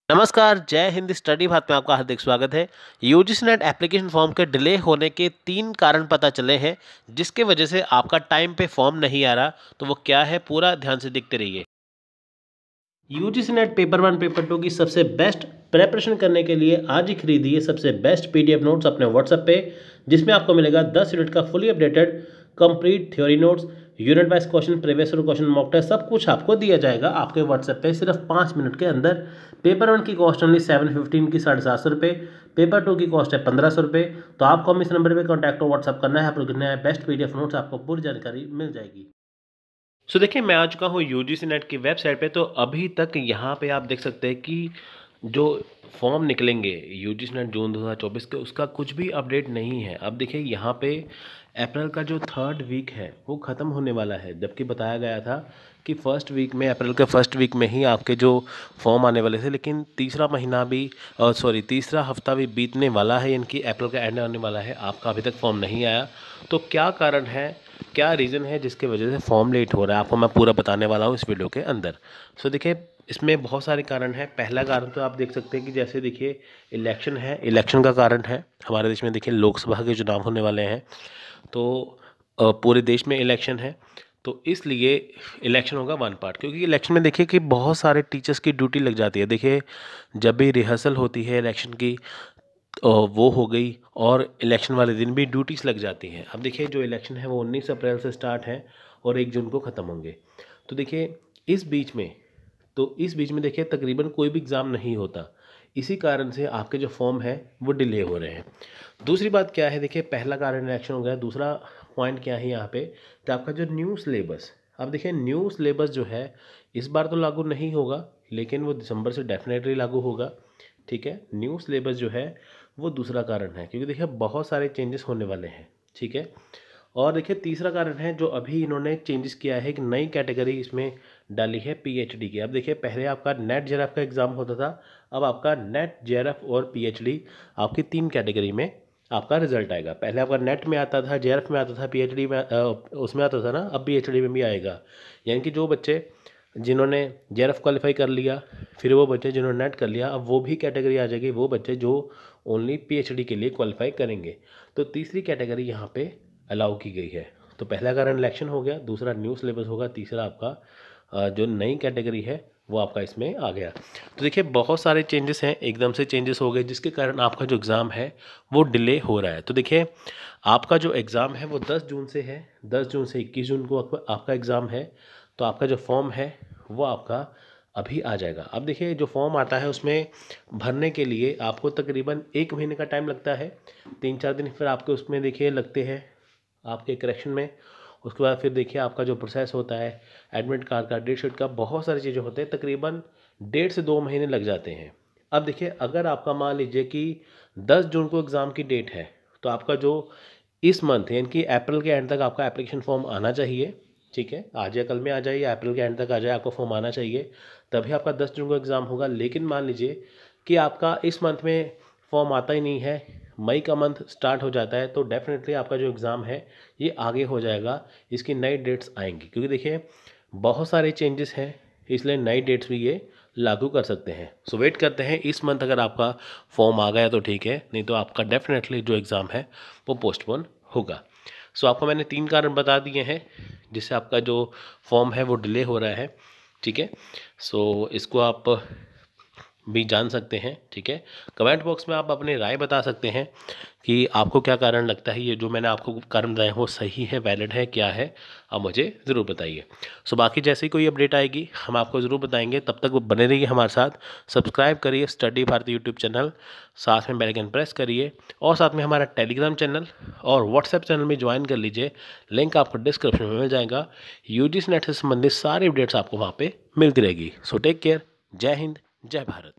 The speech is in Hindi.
नमस्कार, जय हिंद स्टडी भात में आपका हार्दिक स्वागत है। यूजीसी नेट एप्लीकेशन फॉर्म के डिले होने के 3 कारण पता चले हैं, जिसके वजह से आपका टाइम पे फॉर्म नहीं आ रहा। तो वो क्या है, पूरा ध्यान से देखते रहिए। यूजीसी नेट पेपर 1 पेपर 2 की सबसे बेस्ट प्रेपरेशन करने के लिए आज ही खरीदिए सबसे बेस्ट पीडीएफ नोट्स अपने व्हाट्सएप पे, जिसमें आपको मिलेगा 10 यूनिट का fully updated complete theory notes, unit wise question, previous question, mock test, सब कुछ आपको दिया जाएगा आपके व्हाट्सएप पे सिर्फ 5 मिनट के अंदर। पेपर 1 की कॉस्ट ओनली 715 की 750 रुपये, पेपर 2 की कॉस्ट है 1500 रुपये। तो आपको हम इस नंबर पर कॉन्टैक्ट और व्हाट्सअप करना है, आपको कितना है बेस्ट पीडीएफ नोट्स, आपको पूरी जानकारी मिल जाएगी। देखिए, मैं आ चुका हूँ यूजीसी नेट की वेबसाइट पे। तो अभी तक यहाँ पे आप देख सकते हैं कि जो फॉर्म निकलेंगे यूजीसी नेट जून 2024 के, उसका कुछ भी अपडेट नहीं है। अब देखिए, यहाँ पे अप्रैल का जो 3rd वीक है वो ख़त्म होने वाला है, जबकि बताया गया था कि फर्स्ट वीक में, अप्रैल के फर्स्ट वीक में ही आपके जो फॉर्म आने वाले थे। लेकिन तीसरा महीना भी तीसरा हफ्ता भी बीतने वाला है, इनकी अप्रैल का एंड आने वाला है, आपका अभी तक फॉर्म नहीं आया। तो क्या कारण है, क्या रीज़न है जिसके वजह से फॉर्म लेट हो रहा है, आपको मैं पूरा बताने वाला हूँ इस वीडियो के अंदर। देखिए, इसमें बहुत सारे कारण हैं। पहला कारण तो आप देख सकते हैं कि जैसे देखिए इलेक्शन है, इलेक्शन का कारण है। हमारे देश में देखिए लोकसभा के चुनाव होने वाले हैं, तो पूरे देश में इलेक्शन है, तो इसलिए इलेक्शन होगा वन पार्ट। क्योंकि इलेक्शन में देखिए कि बहुत सारे टीचर्स की ड्यूटी लग जाती है। देखिए, जब भी रिहर्सल होती है इलेक्शन की, वो हो गई, और इलेक्शन वाले दिन भी ड्यूटीज़ लग जाती हैं। अब देखिए, जो इलेक्शन है वो 19 अप्रैल से स्टार्ट है और 1 जून को ख़त्म होंगे। तो देखिए, इस बीच में देखिए तकरीबन कोई भी एग्ज़ाम नहीं होता। इसी कारण से आपके जो फॉर्म है वो डिले हो रहे हैं। दूसरी बात क्या है, देखिए पहला कारण इलेक्शन हो गया। दूसरा पॉइंट क्या है यहाँ पे, कि आपका जो न्यू सिलेबस, अब देखिए न्यू सिलेबस जो है इस बार तो लागू नहीं होगा, लेकिन वो दिसंबर से डेफिनेटली लागू होगा। ठीक है, न्यू सिलेबस जो है वो दूसरा कारण है, क्योंकि देखिए बहुत सारे चेंजेस होने वाले हैं। ठीक है, और देखिए तीसरा कारण है जो अभी इन्होंने चेंजेस किया है, एक नई कैटेगरी इसमें डाली है पीएचडी की। अब देखिए, पहले आपका नेट जेआरएफ का एग्ज़ाम होता था, अब आपका नेट जेआरएफ और पीएचडी आपकी 3 कैटेगरी में आपका रिजल्ट आएगा। पहले आपका नेट में आता था, जेआरएफ में आता था, पीएचडी में उसमें आता था ना, अब पीएचडी में भी आएगा। यानी कि जो बच्चे जिन्होंने जेआरएफ क्वालिफाई कर लिया, फिर वो बच्चे जिन्होंने नेट कर लिया, अब वो भी कैटेगरी आ जाएगी, वो बच्चे जो ओनली पीएचडी के लिए क्वालिफाई करेंगे। तो तीसरी कैटेगरी यहाँ पे अलाउ की गई है। तो पहला कारण इलेक्शन हो गया, दूसरा न्यू सिलेबस होगा, तीसरा आपका जो नई कैटेगरी है वो आपका इसमें आ गया। तो देखिए बहुत सारे चेंजेस हैं, एकदम से चेंजेस हो गए, जिसके कारण आपका जो एग्ज़ाम है वो डिले हो रहा है। तो देखिए, आपका जो एग्ज़ाम है वो 10 जून से है, 10 जून से 21 जून को आपका एग्ज़ाम है। तो आपका जो फॉर्म है वो आपका अभी आ जाएगा। अब देखिए, जो फॉर्म आता है उसमें भरने के लिए आपको तकरीबन 1 महीने का टाइम लगता है। 3-4 दिन फिर आपके उसमें देखिए लगते हैं आपके करेक्शन में। उसके बाद फिर देखिए आपका जो प्रोसेस होता है एडमिट कार्ड का, डेट शीट का, बहुत सारी चीज़ें होते हैं, तकरीबन 1.5 से 2 महीने लग जाते हैं। अब देखिए, अगर आपका मान लीजिए कि 10 जून को एग्ज़ाम की डेट है, तो आपका जो इस मंथ यानी कि अप्रैल के एंड तक आपका एप्लीकेशन फॉर्म आना चाहिए। ठीक है, आज या कल में आ जाए या अप्रैल के एंड तक आ जाए, आपको फॉर्म आना चाहिए, तभी आपका 10 जून को एग्ज़ाम होगा। लेकिन मान लीजिए कि आपका इस मंथ में फॉर्म आता ही नहीं है, मई का मंथ स्टार्ट हो जाता है, तो डेफिनेटली आपका जो एग्ज़ाम है ये आगे हो जाएगा, इसकी नई डेट्स आएंगी। क्योंकि देखिए बहुत सारे चेंजेस हैं, इसलिए नई डेट्स भी ये लागू कर सकते हैं। वेट करते हैं, इस मंथ अगर आपका फॉर्म आ गया तो ठीक है, नहीं तो आपका डेफिनेटली जो एग्ज़ाम है वो पोस्टपोन होगा। आपको मैंने 3 कारण बता दिए हैं जिससे आपका जो फॉर्म है वो डिले हो रहा है। ठीक है, इसको आप भी जान सकते हैं। ठीक है, कमेंट बॉक्स में आप अपनी राय बता सकते हैं कि आपको क्या कारण लगता है, ये जो मैंने आपको कारण बताए वो सही है, वैलिड है, क्या है, आप मुझे ज़रूर बताइए। बाकी जैसे ही कोई अपडेट आएगी हम आपको ज़रूर बताएंगे। तब तक वो बने रहिए हमारे साथ, सब्सक्राइब करिए स्टडी भारती यूट्यूब चैनल, साथ में बेल आइकन प्रेस करिए, और साथ में हमारा टेलीग्राम चैनल और व्हाट्सएप चैनल में ज्वाइन कर लीजिए। लिंक आपको डिस्क्रिप्शन में मिल जाएगा। यूजीसी नेट से संबंधित सारी अपडेट्स आपको वहाँ पर मिलती रहेगी। टेक केयर, जय हिंद, जय भारत।